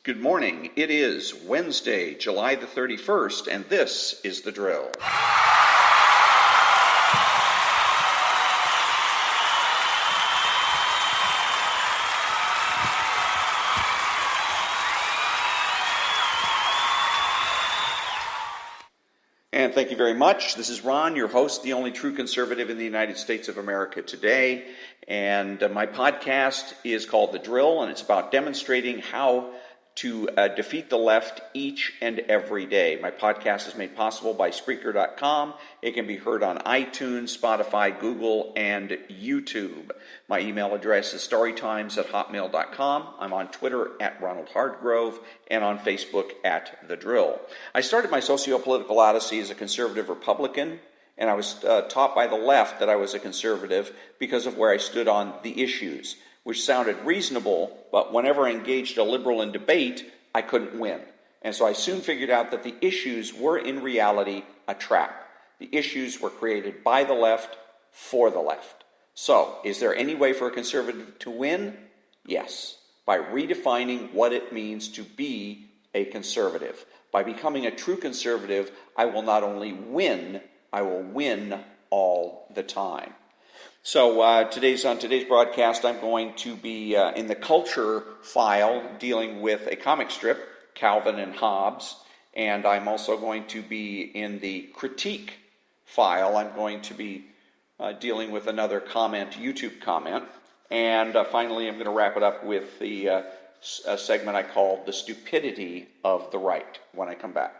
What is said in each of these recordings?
Good morning. It is Wednesday, July the 31st, and this is The Drill. And thank you very much. This is Ron, your host, the only true conservative in the United States of America today. And my podcast is called The Drill, and it's about demonstrating how to defeat the left each and every day. My podcast is made possible by Spreaker.com. It can be heard on iTunes, Spotify, Google, and YouTube. My email address is storytimes@hotmail.com. I'm on Twitter at Ronald Hardgrove and on Facebook at The Drill. I started my socio-political odyssey as a conservative Republican, and I was taught by the left that I was a conservative because of where I stood on the issues, which sounded reasonable, but whenever I engaged a liberal in debate, I couldn't win. And so I soon figured out that the issues were in reality a trap. The issues were created by the left for the left. So, is there any way for a conservative to win? Yes, by redefining what it means to be a conservative. By becoming a true conservative, I will not only win, I will win all the time. So on today's broadcast, I'm going to be in the culture file dealing with a comic strip, Calvin and Hobbes, and I'm also going to be in the critique file. I'm going to be dealing with another YouTube comment, and finally I'm going to wrap it up with the segment I call The Stupidity of the Right when I come back.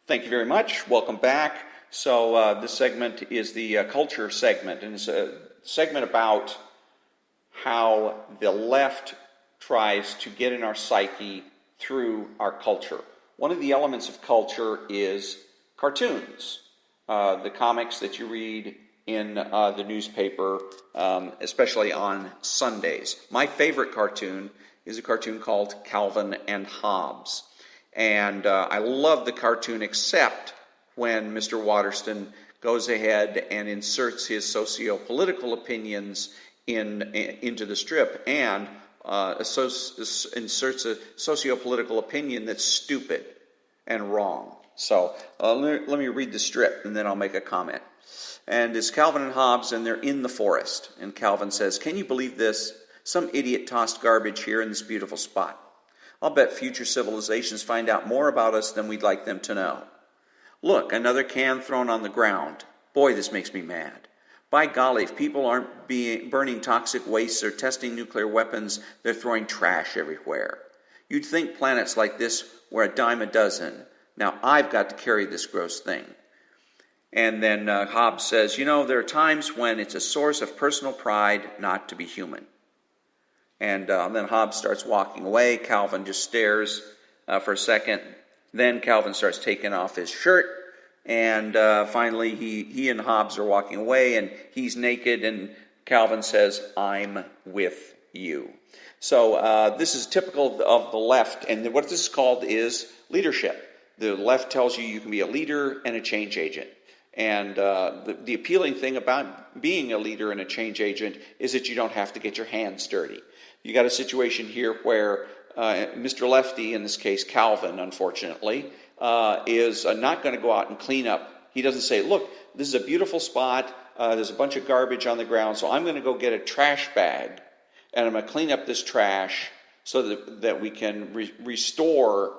Thank you very much. Welcome back. So this segment is the culture segment, and it's a segment about how the left tries to get in our psyche through our culture. One of the elements of culture is cartoons, the comics that you read in the newspaper, especially on Sundays. My favorite cartoon is a cartoon called Calvin and Hobbes. And I love the cartoon except when Mr. Waterston goes ahead and inserts his socio-political opinions into the strip and inserts a socio-political opinion that's stupid and wrong. So let me read the strip and then I'll make a comment. And it's Calvin and Hobbes, and they're in the forest. And Calvin says, "Can you believe this? Some idiot tossed garbage here in this beautiful spot. I'll bet future civilizations find out more about us than we'd like them to know. Look, another can thrown on the ground. Boy, this makes me mad. By golly, if people aren't burning toxic wastes or testing nuclear weapons, they're throwing trash everywhere. You'd think planets like this were a dime a dozen. Now I've got to carry this gross thing." And then Hobbes says, there are times when it's a source of personal pride not to be human. And then Hobbes starts walking away. Calvin just stares for a second. Then Calvin starts taking off his shirt. And finally, he and Hobbes are walking away, and he's naked. And Calvin says, "I'm with you." So this is typical of the left. And what this is called is leadership. The left tells you can be a leader and a change agent. And the appealing thing about being a leader and a change agent is that you don't have to get your hands dirty. You got a situation here where Mr. Lefty, in this case Calvin, unfortunately, is not going to go out and clean up. He doesn't say, "Look, this is a beautiful spot. There's a bunch of garbage on the ground, so I'm going to go get a trash bag, and I'm going to clean up this trash so that we can restore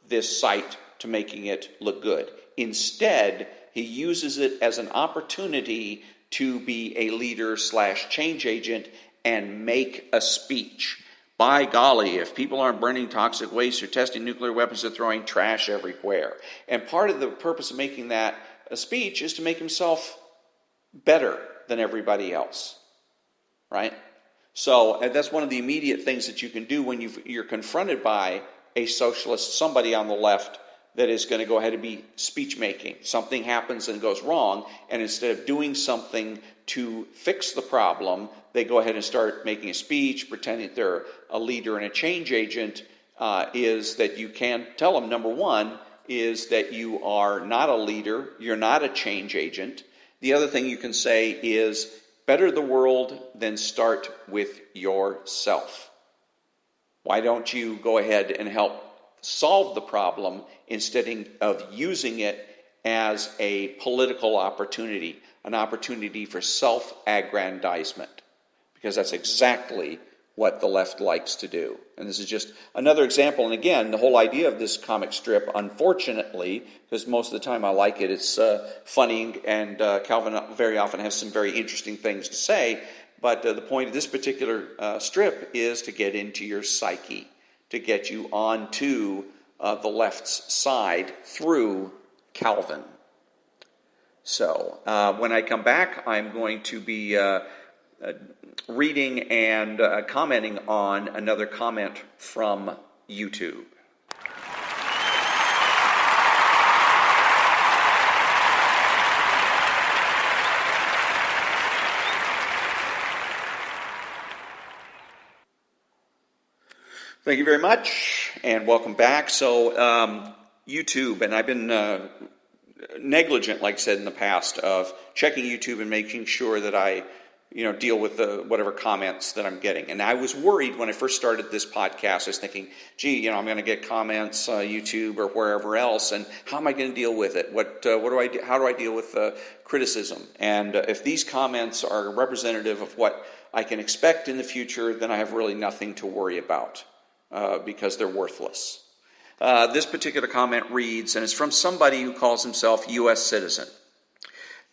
this site to making it look good." Instead, he uses it as an opportunity to be a leader/change agent and make a speech. By golly, if people aren't burning toxic waste or testing nuclear weapons, they're throwing trash everywhere. And part of the purpose of making that a speech is to make himself better than everybody else, right? So that's one of the immediate things that you can do when you're confronted by a socialist, somebody on the left that is going to go ahead and be speech making. Something happens and goes wrong, and instead of doing something to fix the problem, they go ahead and start making a speech, pretending they're a leader and a change agent, is that you can tell them, number one, is that you are not a leader, you're not a change agent. The other thing you can say is, better the world than start with yourself. Why don't you go ahead and help solve the problem instead of using it as a political opportunity, an opportunity for self-aggrandizement? Because that's exactly what the left likes to do. And this is just another example. And again, the whole idea of this comic strip, unfortunately, because most of the time I like it, it's funny, and Calvin very often has some very interesting things to say. But the point of this particular strip is to get into your psyche, to get you onto the left's side through Calvin. So when I come back, I'm going to be reading and commenting on another comment from YouTube. Thank you very much, and welcome back. So, YouTube, and I've been negligent, like I said in the past, of checking YouTube and making sure that I deal with whatever comments that I'm getting. And I was worried when I first started this podcast. I was thinking, gee, I'm going to get comments YouTube or wherever else, and how am I going to deal with it? What do I do? How do I deal with criticism? And if these comments are representative of what I can expect in the future, then I have really nothing to worry about because they're worthless. This particular comment reads, and it's from somebody who calls himself U.S. citizen.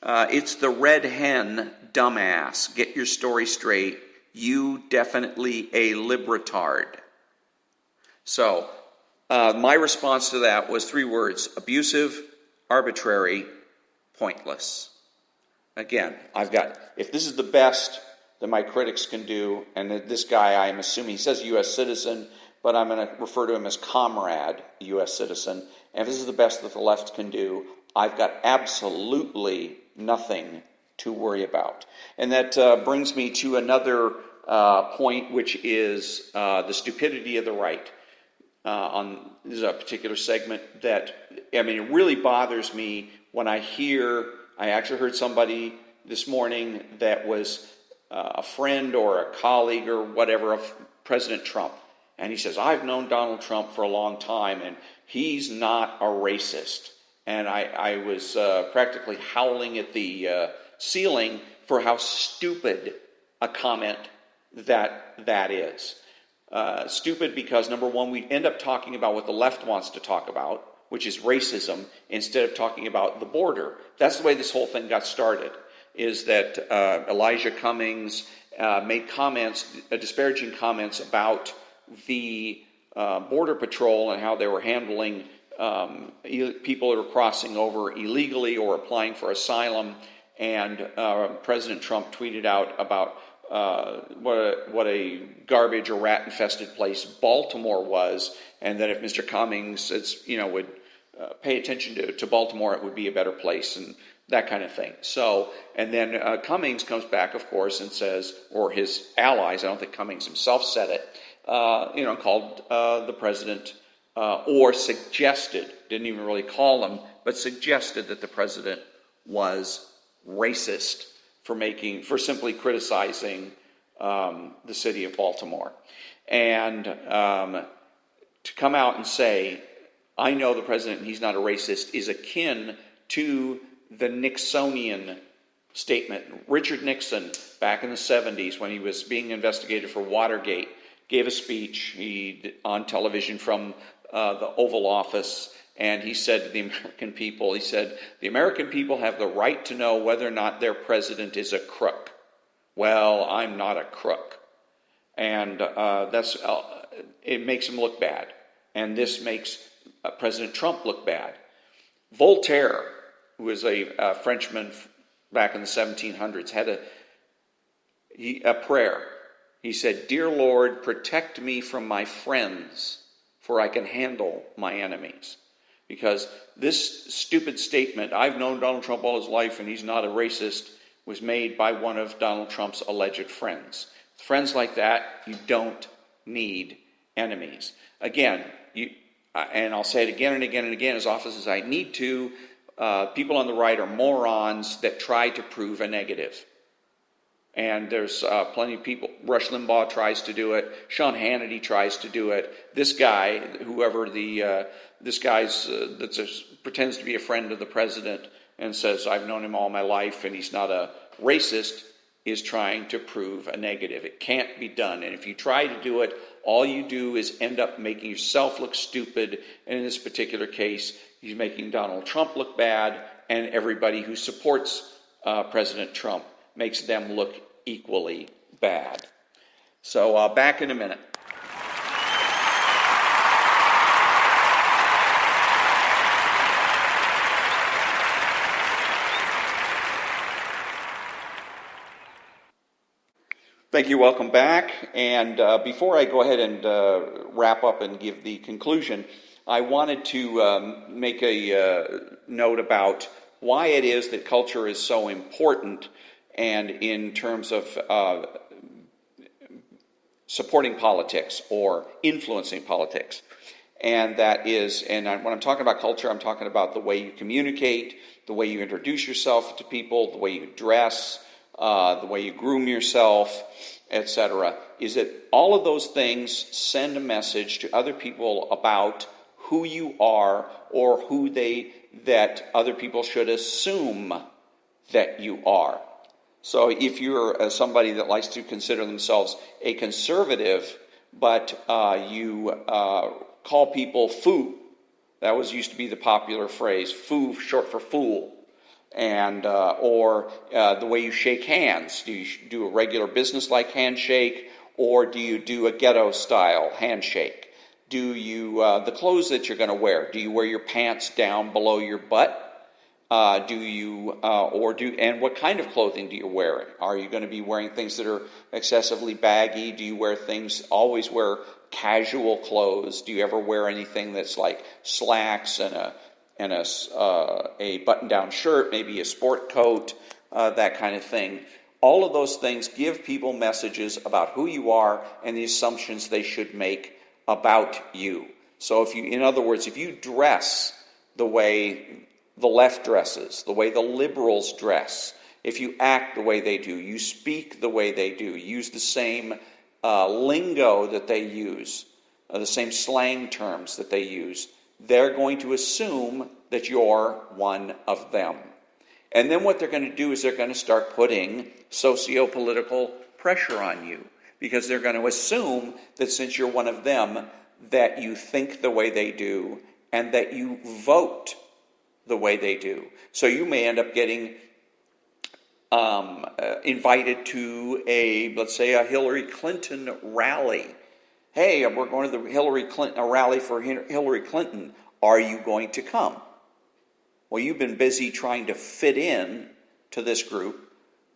It's the red hen, dumbass. Get your story straight. You definitely a libretard. So, my response to that was 3 words: abusive, arbitrary, pointless. Again, if this is the best that my critics can do, and that this guy, I'm assuming, he says U.S. citizen, but I'm going to refer to him as comrade, U.S. citizen, and if this is the best that the left can do, I've got absolutely nothing to worry about. And that brings me to another point, which is the stupidity of the right. This is a particular segment that, it really bothers me when I actually heard somebody this morning that was a friend or a colleague or whatever of President Trump. And he says, I've known Donald Trump for a long time, and he's not a racist. And I was practically howling at the ceiling for how stupid a comment that is. Stupid because, number one, we end up talking about what the left wants to talk about, which is racism, instead of talking about the border. That's the way this whole thing got started, is that Elijah Cummings made disparaging comments about the Border Patrol and how they were handling people that were crossing over illegally or applying for asylum, and President Trump tweeted out about what a garbage or rat-infested place Baltimore was, and that if Mr. Cummings would pay attention to Baltimore, it would be a better place, and that kind of thing. So, and then Cummings comes back, of course, and says, or his allies, I don't think Cummings himself said it, called the president, or suggested, didn't even really call him, but suggested that the president was racist for simply criticizing the city of Baltimore. And to come out and say, I know the president and he's not a racist, is akin to the Nixonian statement. Richard Nixon, back in the 70s, when he was being investigated for Watergate, gave a speech on television from the Oval Office, and he said to the American people, the American people have the right to know whether or not their president is a crook. Well, I'm not a crook. And it makes him look bad. And this makes President Trump look bad. Voltaire, who was a Frenchman back in the 1700s, had a prayer. He said, Dear Lord, protect me from my friends, for I can handle my enemies. Because this stupid statement, I've known Donald Trump all his life and he's not a racist, was made by one of Donald Trump's alleged friends. Friends like that, you don't need enemies. Again, and I'll say it again and again and again as often as I need to, people on the right are morons that try to prove a negative. And there's plenty of people. Rush Limbaugh tries to do it. Sean Hannity tries to do it. This guy, whoever this guy's pretends to be a friend of the president and says, I've known him all my life and he's not a racist, is trying to prove a negative. It can't be done. And if you try to do it, all you do is end up making yourself look stupid. And in this particular case, he's making Donald Trump look bad, and everybody who supports President Trump makes them look equally bad. So back in a minute. Thank you. Welcome back. And before I go ahead and wrap up and give the conclusion, I wanted to make a note about why it is that culture is so important, and in terms of supporting politics or influencing politics. And that is, and when I'm talking about culture, I'm talking about the way you communicate, the way you introduce yourself to people, the way you dress, the way you groom yourself, etc. Is that all of those things send a message to other people about who you are, or that other people should assume that you are. So if you're somebody that likes to consider themselves a conservative, but you call people foo, that used to be the popular phrase, foo, short for fool, and or the way you shake hands. Do you do a regular business-like handshake, or do you do a ghetto-style handshake? Do you the clothes that you're going to wear? Do you wear your pants down below your butt? And what kind of clothing do you wear? Are you going to be wearing things that are excessively baggy? Do you always wear casual clothes? Do you ever wear anything that's like slacks and a button-down shirt, maybe a sport coat, that kind of thing? All of those things give people messages about who you are and the assumptions they should make about you. So in other words, if you dress the way the left dresses, the way the liberals dress, if you act the way they do, you speak the way they do, use the same lingo that they use, the same slang terms that they use, they're going to assume that you're one of them. And then what they're going to do is they're going to start putting socio-political pressure on you, because they're going to assume that since you're one of them, that you think the way they do and that you vote the way they do. So you may end up getting invited to let's say a Hillary Clinton rally. Hey, we're going to a rally for Hillary Clinton. Are you going to come? Well, you've been busy trying to fit in to this group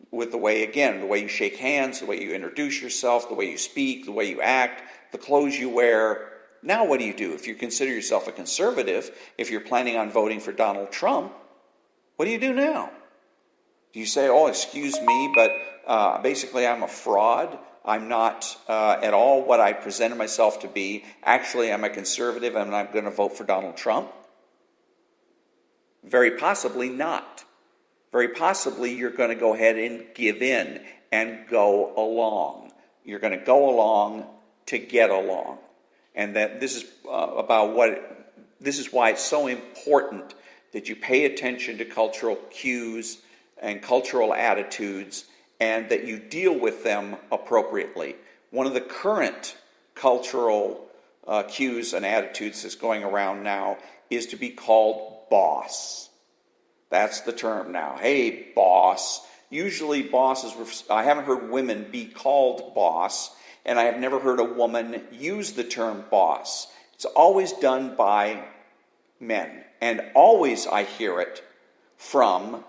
with the way you shake hands, the way you introduce yourself, the way you speak, the way you act, the clothes you wear. Now what do you do? If you consider yourself a conservative, if you're planning on voting for Donald Trump, what do you do now? Do you say, oh, excuse me, but basically I'm a fraud. I'm not at all what I presented myself to be. Actually, I'm a conservative and I'm going to vote for Donald Trump? Very possibly not. Very possibly you're going to go ahead and give in and go along. You're going to go along to get along. And that this is this is why it's so important that you pay attention to cultural cues and cultural attitudes, and that you deal with them appropriately. One of the current cultural cues and attitudes that's going around now is to be called boss. That's the term now. Hey, boss. Usually bosses, I haven't heard women be called boss, and I have never heard a woman use the term boss. It's always done by men. And always I hear it from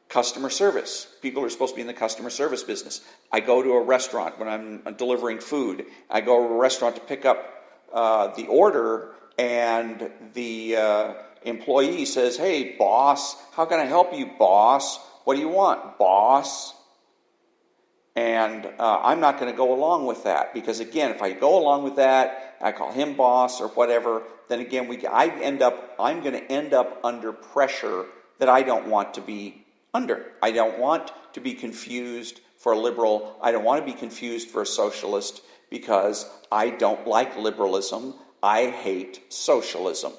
customer service. People are supposed to be in the customer service business. I go to a restaurant when I'm delivering food. I go to a restaurant to pick up the order, and the employee says, hey, boss, how can I help you, boss? What do you want, boss? And I'm not going to go along with that, because again, if I go along with that, I call him boss or whatever, then again, I'm going to end up under pressure that I don't want to be under. I don't want to be confused for a liberal. I don't want to be confused for a socialist, because I don't like liberalism. I hate socialism.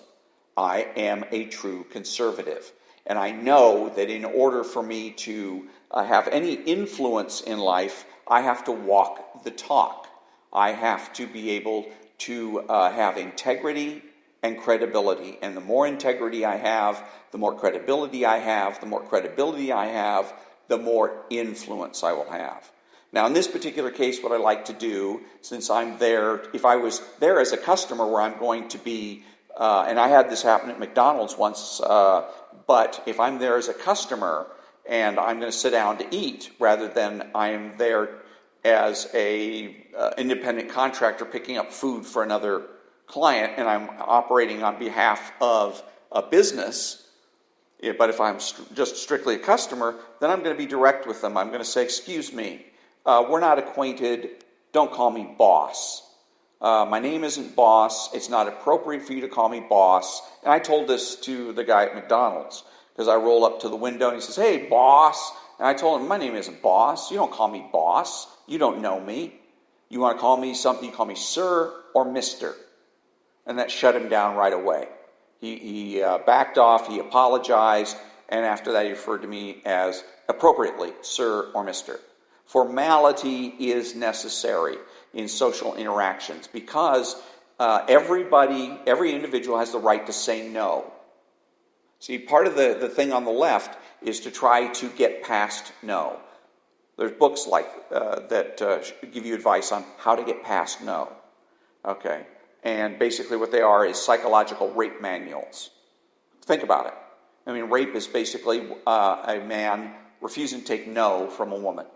I am a true conservative. And I know that in order for me to have any influence in life, I have to walk the talk. I have to be able to have integrity and credibility. And the more integrity I have, the more credibility I have. The more credibility I have, the more influence I will have. Now, in this particular case, what I like to do, since I'm there, if I was there as a customer where I'm going to be, and I had this happen at McDonald's once, but if I'm there as a customer and I'm going to sit down to eat, rather than I'm there as a independent contractor picking up food for another client and I'm operating on behalf of a business, but if I'm just strictly a customer, then I'm going to be direct with them. I'm going to say, excuse me, we're not acquainted. Don't call me boss. My name isn't boss. It's not appropriate for you to call me boss. And I told this to the guy at McDonald's, because I roll up to the window and he says, hey, boss. And I told him, my name isn't boss. You don't call me boss. You don't know me. You want to call me something, you call me sir or mister. And that shut him down right away. He backed off, he apologized, and after that he referred to me as, appropriately, sir or mister. Formality is necessary in social interactions, because every individual has the right to say no. See, part of the thing on the left is to try to get past no. There's books like that give you advice on how to get past no. Okay, and basically what they are is psychological rape manuals. Think about it. I mean, rape is basically a man refusing to take no from a woman.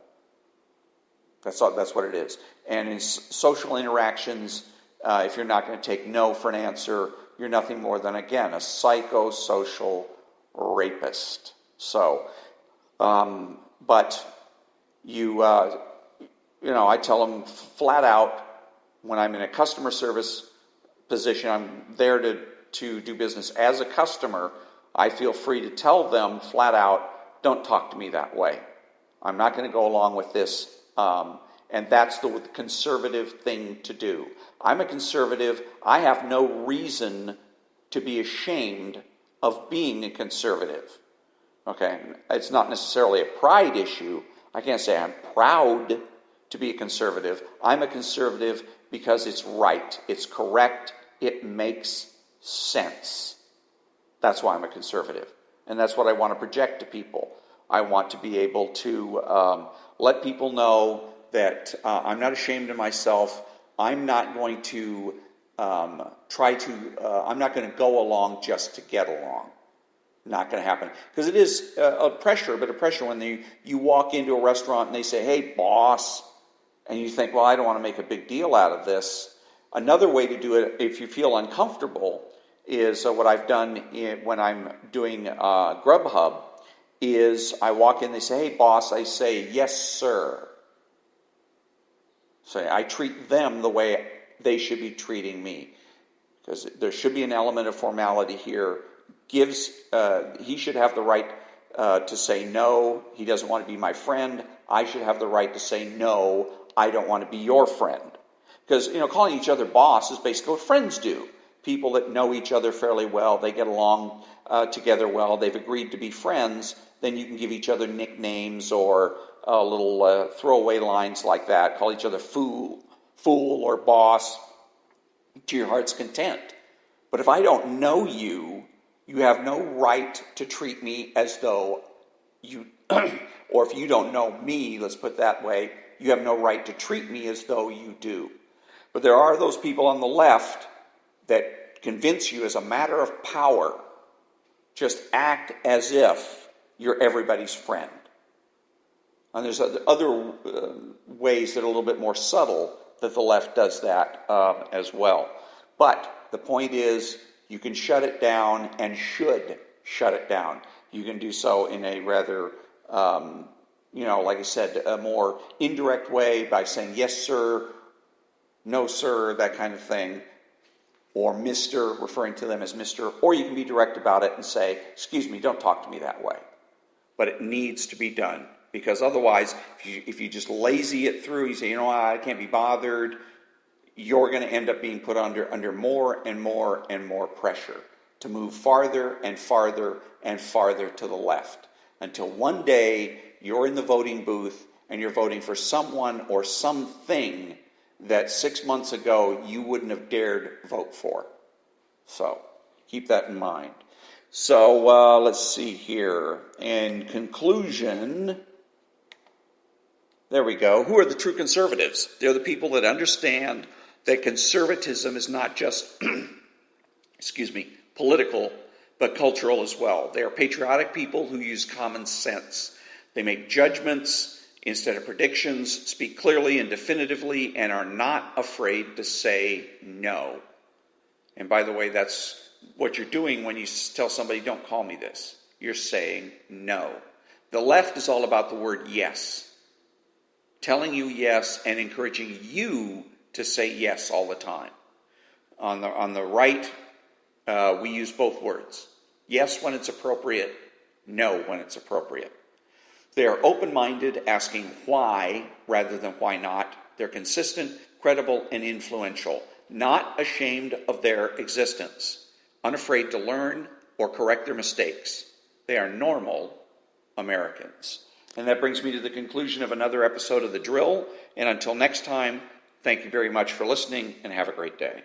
That's what it is. And in social interactions, if you're not going to take no for an answer, you're nothing more than, again, a psychosocial rapist. So, but I tell them flat out, when I'm in a customer service position, I'm there to do business as a customer, I feel free to tell them flat out, don't talk to me that way. I'm not going to go along with this. And that's the conservative thing to do. I'm a conservative. I have no reason to be ashamed of being a conservative. Okay? It's not necessarily a pride issue. I can't say I'm proud to be a conservative. I'm a conservative because it's right. It's correct. It makes sense. That's why I'm a conservative. And that's what I want to project to people. I want to be able to let people know that I'm not ashamed of myself. I'm not going to I'm not going to go along just to get along. Not going to happen. Because it is a pressure when you walk into a restaurant and they say, hey, boss, and you think, well, I don't want to make a big deal out of this. Another way to do it, if you feel uncomfortable, is what I've done when I'm doing Grubhub, is I walk in, they say, hey, boss, I say, yes, sir. So I treat them the way they should be treating me. Because there should be an element of formality here. He should have the right to say no. He doesn't want to be my friend. I should have the right to say no. I don't want to be your friend. Because, calling each other boss is basically what friends do. People that know each other fairly well, they get along together well, they've agreed to be friends, then you can give each other nicknames or little throwaway lines like that. Call each other fool or boss to your heart's content. But if I don't know you, you have no right to treat me as though you, or if you don't know me, let's put it that way, you have no right to treat me as though you do. But there are those people on the left that convince you as a matter of power, just act as if you're everybody's friend. And there's other ways that are a little bit more subtle that the left does that as well. But the point is, you can shut it down and should shut it down. You can do so in a rather like I said, a more indirect way by saying yes, sir, no, sir, that kind of thing, or Mr., referring to them as Mr., or you can be direct about it and say, excuse me, don't talk to me that way. But it needs to be done, because otherwise, if you just lazy it through, you say, I can't be bothered, you're going to end up being put under more and more and more pressure to move farther and farther and farther to the left, until one day you're in the voting booth and you're voting for someone or something that 6 months ago you wouldn't have dared vote for. So keep that in mind. So let's see here. In conclusion, there we go. Who are the true conservatives? They're the people that understand that conservatism is not just, political, but cultural as well. They are patriotic people who use common sense. They make judgments instead of predictions, speak clearly and definitively, and are not afraid to say no. And by the way, that's what you're doing when you tell somebody, don't call me this. You're saying no. The left is all about the word yes. Telling you yes and encouraging you to say yes all the time. On the right, we use both words. Yes when it's appropriate, no when it's appropriate. They are open-minded, asking why rather than why not. They're consistent, credible, and influential, not ashamed of their existence, unafraid to learn or correct their mistakes. They are normal Americans. And that brings me to the conclusion of another episode of The Drill. And until next time, thank you very much for listening, and have a great day.